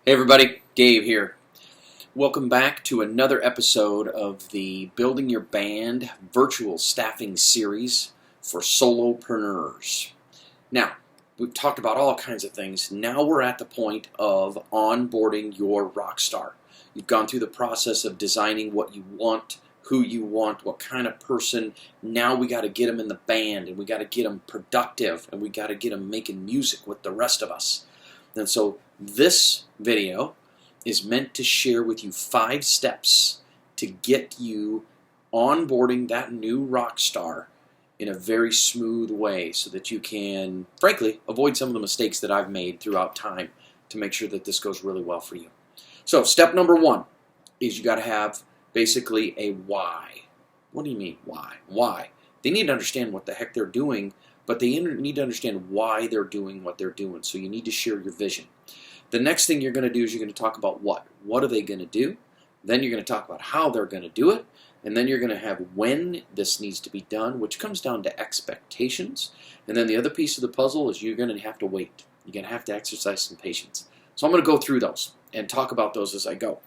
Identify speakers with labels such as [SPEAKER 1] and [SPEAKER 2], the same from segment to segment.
[SPEAKER 1] Hey everybody, Gabe here. Welcome back to another episode of the Building Your Band virtual staffing series for solopreneurs. Now, we've talked about all kinds of things. Now we're at the point of onboarding your rockstar. You've gone through the process of designing what you want, who you want, what kind of person. Now we got to get them in the band, and we got to get them productive, and we got to get them making music with the rest of us. And so this video is meant to share with you 5 steps to get you onboarding that new rock star in a very smooth way so that you can, frankly, avoid some of the mistakes that I've made throughout time to make sure that this goes really well for you. So step number 1 is you got to have basically a why. What do you mean why? Why? They need to understand what the heck they're doing, but they need to understand why they're doing what they're doing. So you need to share your vision. The next thing you're going to do is you're going to talk about what. What are they going to do? Then you're going to talk about how they're going to do it. And then you're going to have when this needs to be done, which comes down to expectations. And then the other piece of the puzzle is you're going to have to wait. You're going to have to exercise some patience. So I'm going to go through those and talk about those as I go.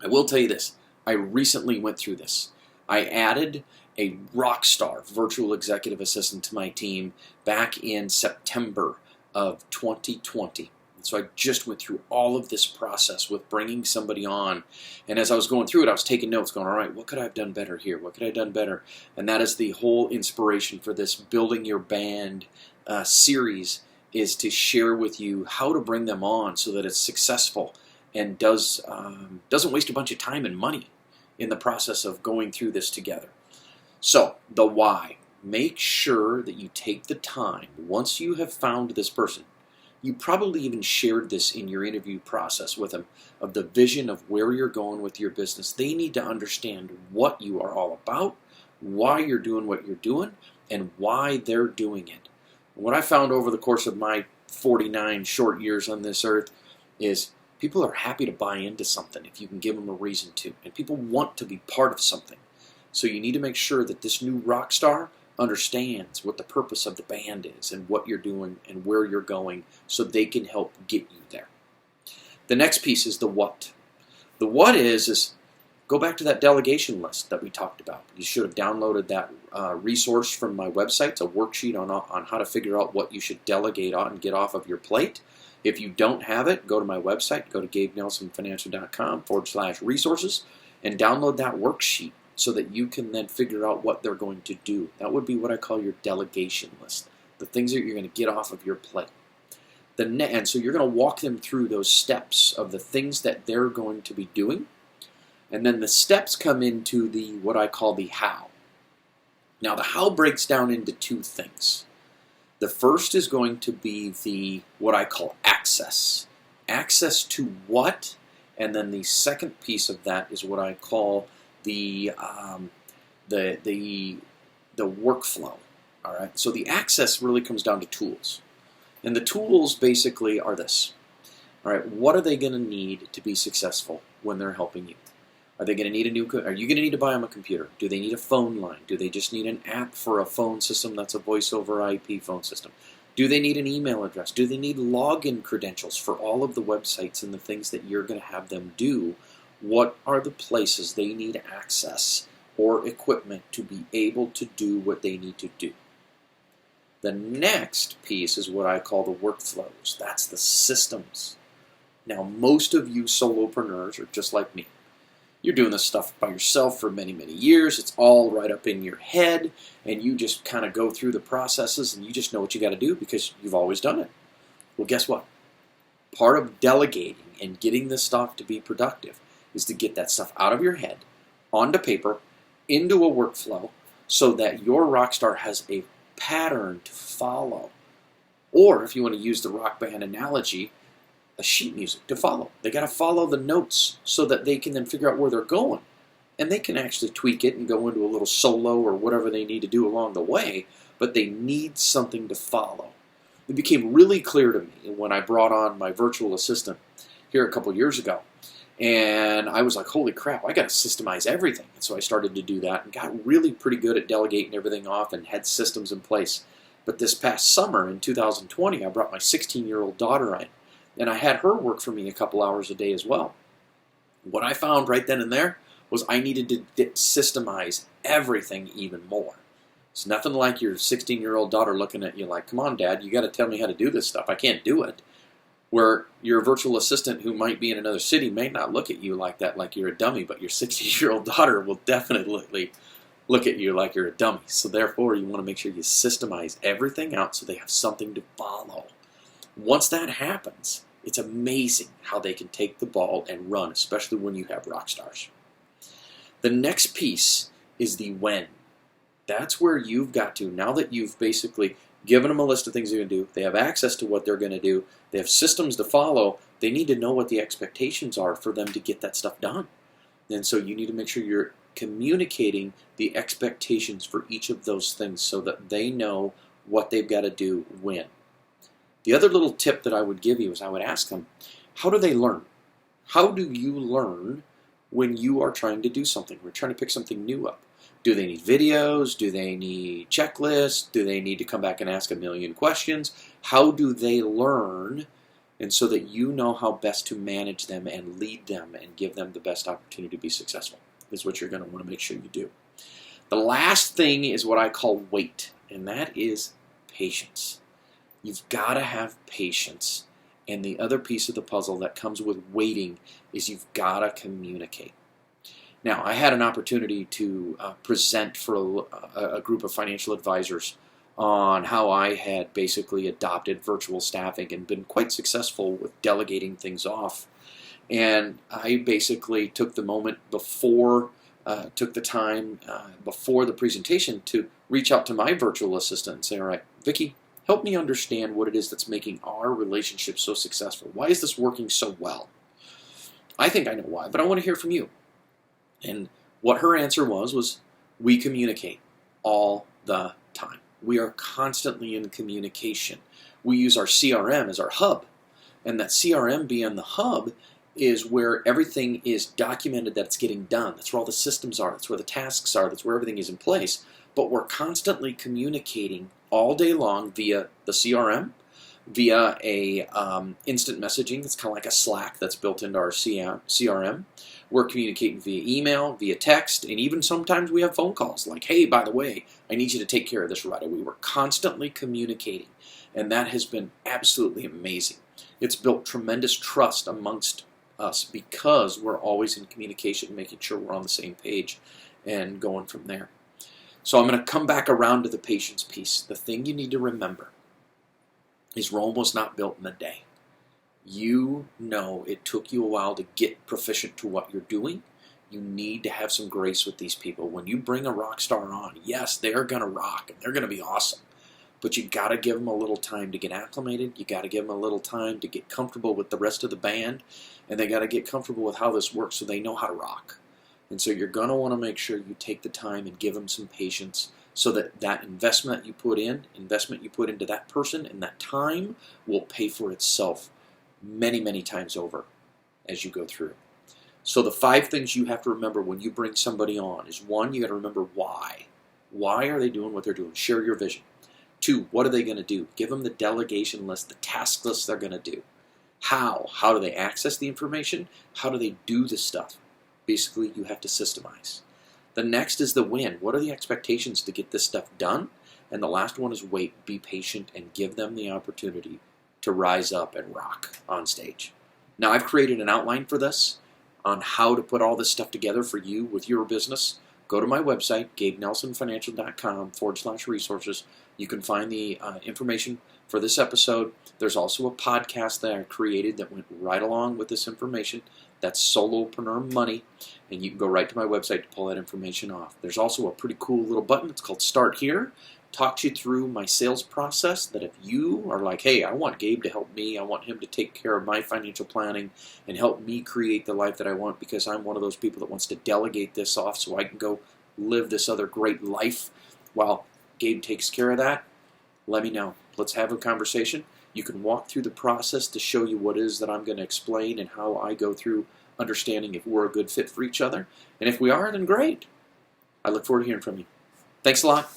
[SPEAKER 1] I will tell you this. I recently went through this. I added a Rockstar virtual executive assistant to my team back in September of 2020. So I just went through all of this process with bringing somebody on. And as I was going through it, I was taking notes going, all right, what could I have done better here? What could I have done better? And that is the whole inspiration for this Building Your Band series, is to share with you how to bring them on so that it's successful and doesn't waste a bunch of time and money in the process of going through this together. So the why. Make sure that you take the time, once you have found this person, you probably even shared this in your interview process with them, of the vision of where you're going with your business. They need to understand what you are all about, why you're doing what you're doing, and why they're doing it. What I found over the course of my 49 short years on this earth is people are happy to buy into something if you can give them a reason to. And people want to be part of something. So you need to make sure that this new rock star understands what the purpose of the band is and what you're doing and where you're going so they can help get you there. The next piece is the what. The what is go back to that delegation list that we talked about. You should have downloaded that resource from my website. It's a worksheet on how to figure out what you should delegate on and get off of your plate. If you don't have it, go to my website, go to gabenelsonfinancial.com/resources and download that worksheet, so that you can then figure out what they're going to do. That would be what I call your delegation list, the things that you're going to get off of your plate. And so you're going to walk them through those steps of the things that they're going to be doing, and then the steps come into the what I call the how. Now the how breaks down into 2 things. The first is going to be the what I call access. Access to what? And then the second piece of that is what I call the workflow. All right. So the access really comes down to tools, and the tools basically are this. All right. What are they going to need to be successful when they're helping you? Are they going to need Are you going to need to buy them a computer? Do they need a phone line? Do they just need an app for a phone system that's a voice over IP phone system? Do they need an email address? Do they need login credentials for all of the websites and the things that you're going to have them do? What are the places they need access or equipment to be able to do what they need to do? The next piece is what I call the workflows. That's the systems. Now, most of you solopreneurs are just like me. You're doing this stuff by yourself for many, many years. It's all right up in your head, and you just kind of go through the processes, and you just know what you got to do because you've always done it. Well, guess what? Part of delegating and getting this stuff to be productive is to get that stuff out of your head, onto paper, into a workflow, so that your rockstar has a pattern to follow. Or, if you want to use the rock band analogy, a sheet music to follow. They got to follow the notes so that they can then figure out where they're going. And they can actually tweak it and go into a little solo or whatever they need to do along the way, but they need something to follow. It became really clear to me when I brought on my virtual assistant here a couple years ago. And I was like, holy crap, I got to systemize everything. And so I started to do that and got really pretty good at delegating everything off and had systems in place. But this past summer in 2020, I brought my 16-year-old daughter in. And I had her work for me a couple hours a day as well. What I found right then and there was I needed to systemize everything even more. It's nothing like your 16-year-old daughter looking at you like, come on, Dad, you got to tell me how to do this stuff. I can't do it. Where your virtual assistant who might be in another city may not look at you like that, like you're a dummy, but your 16-year-old daughter will definitely look at you like you're a dummy. So therefore, you want to make sure you systemize everything out so they have something to follow. Once that happens, it's amazing how they can take the ball and run, especially when you have rock stars. The next piece is the when. That's where you've got to, now that you've basically given them a list of things they're going to do, they have access to what they're going to do, they have systems to follow, they need to know what the expectations are for them to get that stuff done. And so you need to make sure you're communicating the expectations for each of those things so that they know what they've got to do when. The other little tip that I would give you is I would ask them, how do they learn? How do you learn when you are trying to do something? We're trying to pick something new up. Do they need videos? Do they need checklists? Do they need to come back and ask a million questions? How do they learn? And so that you know how best to manage them and lead them and give them the best opportunity to be successful is what you're going to want to make sure you do. The last thing is what I call wait, and that is patience. You've got to have patience. And the other piece of the puzzle that comes with waiting is you've got to communicate. Now, I had an opportunity to present for a group of financial advisors on how I had basically adopted virtual staffing and been quite successful with delegating things off. And I basically took the moment before, took the time before the presentation to reach out to my virtual assistant and say, all right, Vicki, help me understand what it is that's making our relationship so successful. Why is this working so well? I think I know why, but I want to hear from you. And what her answer was we communicate all the time. We are constantly in communication. We use our CRM as our hub. And that CRM being the hub is where everything is documented that it's getting done. That's where all the systems are. That's where the tasks are. That's where everything is in place. But we're constantly communicating all day long via the CRM, via a instant messaging. It's kind of like a Slack that's built into our CRM. We're communicating via email, via text, and even sometimes we have phone calls like, hey, by the way, I need you to take care of this right away. We're constantly communicating, and that has been absolutely amazing. It's built tremendous trust amongst us because we're always in communication, making sure we're on the same page and going from there. So I'm going to come back around to the patience piece. The thing you need to remember is Rome was not built in a day. You know it took you a while to get proficient to what you're doing. You need to have some grace with these people. When you bring a rock star on, yes, they're going to rock and they're going to be awesome. But you got to give them a little time to get acclimated. You got to give them a little time to get comfortable with the rest of the band. And they got to get comfortable with how this works so they know how to rock. And so you're going to want to make sure you take the time and give them some patience so that that investment you put into that person and that time will pay for itself many, many times over as you go through. So the 5 things you have to remember when you bring somebody on is 1, you got to remember why. Why are they doing what they're doing? Share your vision. 2, what are they going to do? Give them the delegation list, the task list they're going to do. How? How do they access the information? How do they do the stuff? Basically, you have to systemize. The next is the when. What are the expectations to get this stuff done? And the last one is wait, be patient, and give them the opportunity to rise up and rock on stage. Now, I've created an outline for this on how to put all this stuff together for you with your business. Go to my website, GabeNelsonFinancial.com/resources. You can find the information for this episode. There's also a podcast that I created that went right along with this information. That's Solopreneur Money, and you can go right to my website to pull that information off. There's also a pretty cool little button. It's called Start Here. Talks you through my sales process, that if you are like, hey, I want Gabe to help me, I want him to take care of my financial planning and help me create the life that I want because I'm one of those people that wants to delegate this off so I can go live this other great life while Gabe takes care of that, let me know. Let's have a conversation. You can walk through the process to show you what it is that I'm going to explain and how I go through understanding if we're a good fit for each other. And if we are, then great. I look forward to hearing from you. Thanks a lot.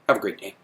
[SPEAKER 1] Have a great day.